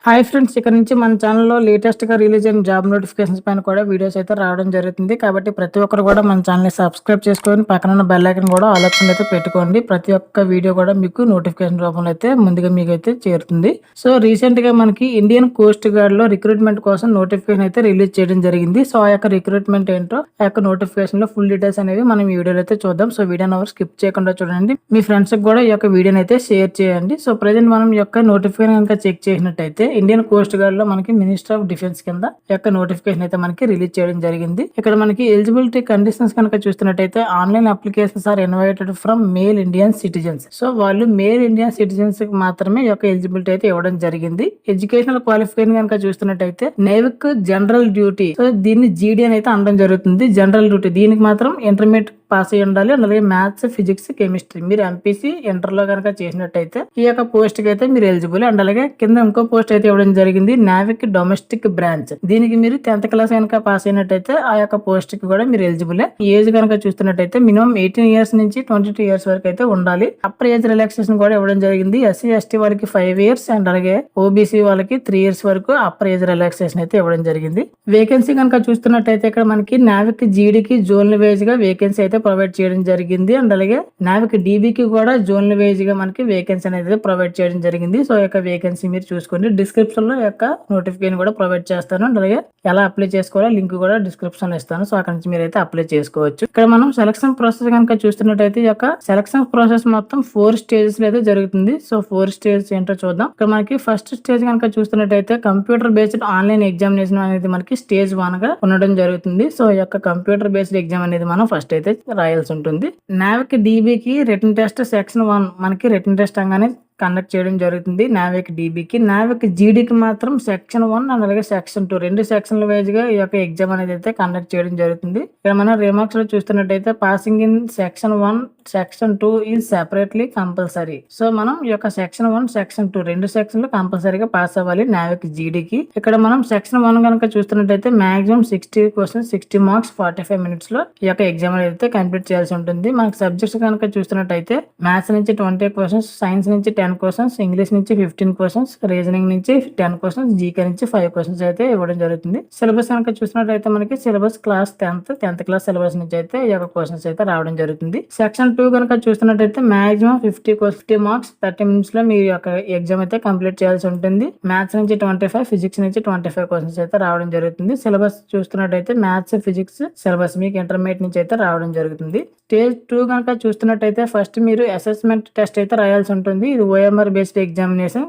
Hi friends, ఇక్కడ నుంచి మన ఛానల్లో లేటెస్ట్గా రిలీజ్ అయిన జాబ్ నోటిఫికేషన్స్ పైన కూడా వీడియోస్ అయితే రావడం జరుగుతుంది. కాబట్టి ప్రతి ఒక్కరు కూడా మన ఛానల్ని సబ్స్క్రైబ్ చేసుకొని పక్కన ఉన్న బెల్ ఐకాన్ కూడా ఆల్ ఆప్షన్ అయితే పెట్టుకోండి. ప్రతి ఒక్క వీడియో కూడా మీకు నోటిఫికేషన్ రూపంలో అయితే ముందుగా మీకు అయితే చేరుతుంది. సో రీసెంట్గా మనకి ఇండియన్ కోస్ట్ గార్డ్లో రిక్రూట్మెంట్ కోసం నోటిఫికేషన్ అయితే రిలీజ్ చేయడం జరిగింది. సో ఆ యొక్క రిక్రూట్మెంట్ ఏంటో ఆ యొక్క నోటిఫికేషన్లో ఫుల్ డీటెయిల్స్ అనేవి మనం ఈ వీడియోలో అయితే చూద్దాం. సో వీడియోని ఎవరు స్కిప్ చేయకుండా చూడండి. మీ ఫ్రెండ్స్కి కూడా ఈ యొక్క వీడియోని అయితే షేర్ చేయండి. సో ప్రజెంట్ మనం ఈ యొక్క నోటిఫికేషన్ కనుక చెక్ చేసినట్టయితే ఇండియన్ కోస్ట్ గార్డ్ లో మనకి మినిస్టర్ ఆఫ్ డిఫెన్స్ కింద యొక్క నోటిఫికేషన్ అయితే మనకి రిలీజ్ చేయడం జరిగింది. ఇక్కడ మనకి ఎలిజిబిలిటీ కండిషన్స్ కనుక చూస్తున్నట్టయితే online applications are invited from male Indian citizens. So వాళ్ళు మేల్ ఇండియన్ సిటిజన్స్ కి మాత్రమే ఈ యొక్క ఎలిజిబిలిటీ అయితే ఇవ్వడం జరిగింది. ఎడ్యుకేషనల్ క్వాలిఫికేషన్ కనుక చూస్తున్నట్టయితే నేవిక్ జనరల్ డ్యూటీ, సో దీన్ని జీడీ అని అయితే అనడం జరుగుతుంది. జనరల్ డ్యూటీ దీనికి మాత్రం ఇంటర్మీడియట్ పాస్ అయ్యి ఉండాలి. అలాగే మ్యాథ్స్, ఫిజిక్స్, కెమిస్ట్రీ మీరు ఎంపీసీ ఇంటర్ లో కనుక చేసినట్టయితే ఈ యొక్క పోస్ట్ కి అయితే మీరు ఎలిజిబుల్. అండ్ అలాగే కింద ఇంకో పోస్ట్ అయితే ఇవ్వడం జరిగింది, నావిక్ డొమెస్టిక్ బ్రాంచ్. దీనికి మీరు 10th క్లాస్ కనుక పాస్ అయినట్టయితే ఆ యొక్క పోస్ట్ కి కూడా మీరు ఎలిజిబుల్. ఏజ్ కనుక చూస్తున్నట్టయితే మినిమం 18 ఇయర్స్ నుంచి 22 ఇయర్స్ వరకు అయితే ఉండాలి. అప్పర్ ఏజ్ రిలాక్సేషన్ కూడా ఇవ్వడం జరిగింది. ఎస్సీ ఎస్టీ వాళ్ళకి 5 ఇయర్స్ అండ్ అలాగే ఓబీసీ వాళ్ళకి 3 ఇయర్స్ వరకు అప్పర్ ఏజ్ రిలాక్సేషన్ అయితే ఇవ్వడం జరిగింది. వేకెన్సీ కనుక చూస్తున్నట్టయితే ఇక్కడ మనకి నావిక్ జీడీకి జోన్ వైజ్ గా వేకెన్సీ అయితే ప్రొవైడ్ చేయడం జరిగింది. అండ్ అలాగే నావిక్ డీబీకి కూడా జోన్ వైజ్ గా మనకి వేకెన్సీ అనేది ప్రొవైడ్ చేయడం జరిగింది. సో యొక్క వేకెన్సీ మీరు చూసుకోండి. డిస్క్రిప్షన్ లో యొక్క నోటిఫికేషన్ కూడా ప్రొవైడ్ చేస్తాను. అండ్ అలాగే ఎలా అప్లై చేసుకోవాలో లింక్ కూడా డిస్క్రిప్షన్ లో ఇస్తాను. సో అక్కడ నుంచి మీరు అయితే అప్లై చేసుకోవచ్చు. ఇక్కడ మనం సెలక్షన్ ప్రాసెస్ కనుక చూస్తున్నట్టయితే ఈ యొక్క సెలక్షన్ ప్రాసెస్ మొత్తం 4 స్టేజెస్ లో అయితే జరుగుతుంది. సో 4 స్టేజెస్ ఏంటో చూద్దాం. ఇక్కడ మనకి ఫస్ట్ స్టేజ్ కనుక చూస్తున్నట్టయితే కంప్యూటర్ బేస్డ్ ఆన్లైన్ ఎగ్జామినేషన్ అనేది మనకి స్టేజ్ 1 గా ఉండడం జరుగుతుంది. సో ఈ యొక్క కంప్యూటర్ బేస్డ్ ఎగ్జామ్ అనేది మనం ఫస్ట్ అయితే రాయాల్సి ఉంటుంది. నావిక్ డీబీకి రిటన్ టెస్ట్ సెక్షన్ 1 మనకి రిటన్ టెస్ట్ అనగానే కండక్ట్ చేయడం జరుగుతుంది. నావిక్ డీబీకి. నావిక్ జీడీకి మాత్రం సెక్షన్ 1 అండ్ అలాగే సెక్షన్ 2 రెండు సెక్షన్ల వైజ్ గా ఈ యొక్క ఎగ్జామ్ అనేది అయితే కండక్ట్ చేయడం జరుగుతుంది. ఇక్కడ మనం రిమార్క్స్ లో చూస్తున్నట్టయితే passing in section 1 section 2 is separately compulsory. So మనం ఈ యొక్క సెక్షన్ 1 సెక్షన్ 2 రెండు సెక్షన్లు కంపల్సరీగా పాస్ అవ్వాలి నావిక్ జీడీకి. ఇక్కడ మనం సెక్షన్ 1 కనుక చూస్తున్నట్టయితే మాక్సిమం 60 క్వశ్చన్స్ 60 మార్క్స్ 45 మినిట్స్ లో ఈ యొక్క ఎగ్జామ్ అయితే కంప్లీట్ చేయాల్సి ఉంటుంది. మనకి సబ్జెక్ట్స్ కనుక చూస్తున్నట్టయితే మ్యాథ్స్ నుంచి 20 క్వశ్చన్స్, సైన్స్ నుంచి 10 క్వశ్చన్స్, ఇంగ్లీష్ నుంచి 15 క్వశ్చన్స్, రీజనింగ్ నుంచి 10 క్వశ్చన్స్, జీకే నుంచి 5 క్వశ్చన్స్ అయితే ఇవ్వడం జరుగుతుంది. సిలబస్ కనుక చూసినట్టయితే మనకి syllabus class 10th class syllabus నుంచి అయితే ఈ యొక్క క్వశ్చన్స్ అయితే రావడం జరుగుతుంది. సెక్షన్ 2 కనుక చూస్తున్నట్టయితే మాక్సిమం 50 మార్క్స్ 30 మినిట్స్ లో మీ యొక్క ఎగ్జామ్ అయితే కంప్లీట్ చేయాల్సి ఉంటుంది. మ్యాథ్స్ నుంచి 25, ఫిజిక్స్ నుంచి 25 క్వశ్చన్స్ అయితే రావడం జరుగుతుంది. సిలబస్ చూస్తున్నట్టయితే మ్యాథ్స్, ఫిజిక్స్ సిలబస్ మీకు ఇంటర్మీడియట్ నుంచి అయితే రావడం జరుగుతుంది. స్టేజ్ 2 కనుక చూస్తున్నట్టయితే ఫస్ట్ మీరు అసెస్మెంట్ టెస్ట్ అయితే రాయాల్సి ఉంటుంది. ఇది ఓఎంఆర్ బేస్డ్ ఎగ్జామినేషన్.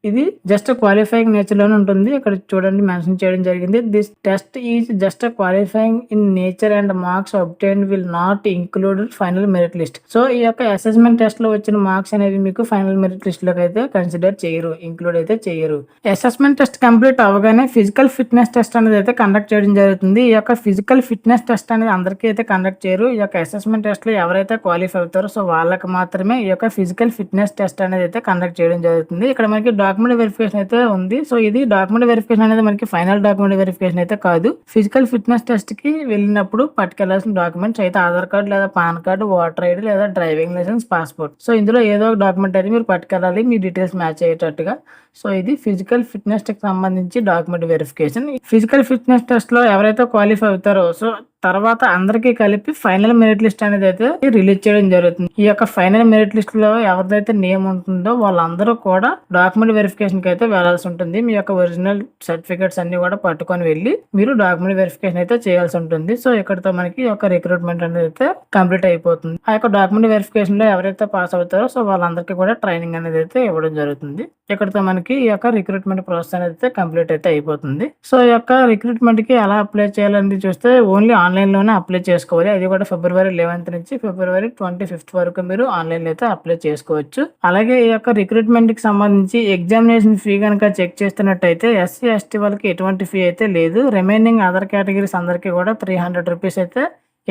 ఇది జస్ట్ క్వాలిఫైయింగ్ నేచర్ లోనే ఉంటుంది. ఇక్కడ చూడండి మెన్షన్ చేయడం జరిగింది. This test is just qualifying in nature and marks obtained will not include final merit list. So ఈ యొక్క అసెస్మెంట్ టెస్ట్ లో వచ్చిన మార్క్స్ అనేది మీకు ఫైనల్ మెరిట్ లిస్ట్ లోకి అయితే కన్సిడర్ చేయరు, ఇంక్లూడ్ అయితే చేయరు. అసెస్మెంట్ టెస్ట్ కంప్లీట్ అవగానే ఫిజికల్ ఫిట్నెస్ టెస్ట్ అనేది అయితే కండక్ట్ చేయడం జరుగుతుంది. ఈ యొక్క ఫిజికల్ ఫిట్నెస్ టెస్ట్ అనేది అందరికీ అయితే కండక్ట్ చేయరు. ఈ యొక్క అసెస్మెంట్ టెస్ట్ లో ఎవరైతే క్వాలిఫై అవుతారో సో వాళ్ళకి మాత్రమే ఈ యొక్క ఫిజికల్ ఫిట్నెస్ టెస్ట్ అనేది అయితే కండక్ట్ చేయడం జరుగుతుంది. ఇక్కడ మనకి డాక్యుమెంట్ వెరిఫికేషన్ అయితే ఉంది. సో ఇది డాక్యుమెంట్ వెరిఫికేషన్ అనేది మనకి ఫైనల్ డాక్యుమెంట్ వెరిఫికేషన్ అయితే కాదు. ఫిజికల్ ఫిట్నెస్ టెస్ట్ కి వెళ్ళినప్పుడు పట్టుకెళ్లాల్సిన డాక్యుమెంట్స్ అయితే ఆధార్ కార్డు లేదా పాన్ కార్డు, ఓటర్ ఐడి లేదా డ్రైవింగ్ లైసెన్స్, పాస్పోర్ట్. సో ఇందులో ఏదో ఒక డాక్యుమెంట్ అయితే మీరు పట్టుకెళ్ళాలి మీ డీటెయిల్స్ మ్యాచ్ అయ్యేటట్టుగా. సో ఇది ఫిజికల్ ఫిట్నెస్ కి సంబంధించి document verification. Physical fitness test లో ఎవరైతే క్వాలిఫై అవుతారో సో తర్వాత అందరికీ కలిపి ఫైనల్ మెరిట్ లిస్ట్ అనేది అయితే రిలీజ్ చేయడం జరుగుతుంది. ఈ యొక్క ఫైనల్ మెరిట్ లిస్ట్ లో ఎవరిదైతే నేమ్ ఉంటుందో వాళ్ళందరూ కూడా డాక్యుమెంట్ వెరిఫికేషన్ కి అయితే వెళ్లాల్సి ఉంటుంది. మీ యొక్క ఒరిజినల్ సర్టిఫికేట్స్ అన్ని కూడా పట్టుకొని వెళ్ళి మీరు డాక్యుమెంట్ వెరిఫికేషన్ అయితే చేయాల్సి ఉంటుంది. సో ఇక్కడతో మనకి ఈ యొక్క రిక్రూట్మెంట్ అనేది అయితే కంప్లీట్ అయిపోతుంది. ఆ యొక్క డాక్యుమెంట్ వెరిఫికేషన్ లో ఎవరైతే పాస్ అవుతారో సో వాళ్ళందరికీ కూడా ట్రైనింగ్ అనేది అయితే ఇవ్వడం జరుగుతుంది. ఇక్కడతో మనకి ఈ యొక్క రిక్రూట్మెంట్ ప్రాసెస్ అనేది అయితే కంప్లీట్ అయితే అయిపోతుంది. సో ఈ యొక్క రిక్రూట్మెంట్ కి ఎలా అప్లై చేయాలని చూస్తే ఓన్లీ ఆన్లైన్ లోనే అప్లై చేసుకోవాలి. అది కూడా February 11th నుంచి February 25th వరకు మీరు ఆన్లైన్ లో అయితే అప్లై చేసుకోవచ్చు. అలాగే ఈ యొక్క రిక్రూట్మెంట్ కి సంబంధించి ఎగ్జామినేషన్ ఫీ కనుక చెక్ చేస్తున్నట్టయితే ఎస్సీ ఎస్టీ వాళ్ళకి ఎటువంటి ఫీ అయితే లేదు. రిమైనింగ్ అదర్ కేటగిరీస్ అందరికీ కూడా 300 రూపీస్ అయితే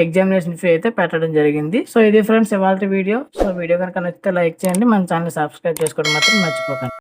ఎగ్జామినేషన్ ఫీ అయితే పెట్టడం జరిగింది. సో ఇది ఫ్రెండ్స్ ఇవాళ వీడియో. సో వీడియో కనుక నచ్చితే లైక్ చేయండి, మన ఛానల్ సబ్స్క్రైబ్ చేసుకోవడం మాత్రం మర్చిపోకండి.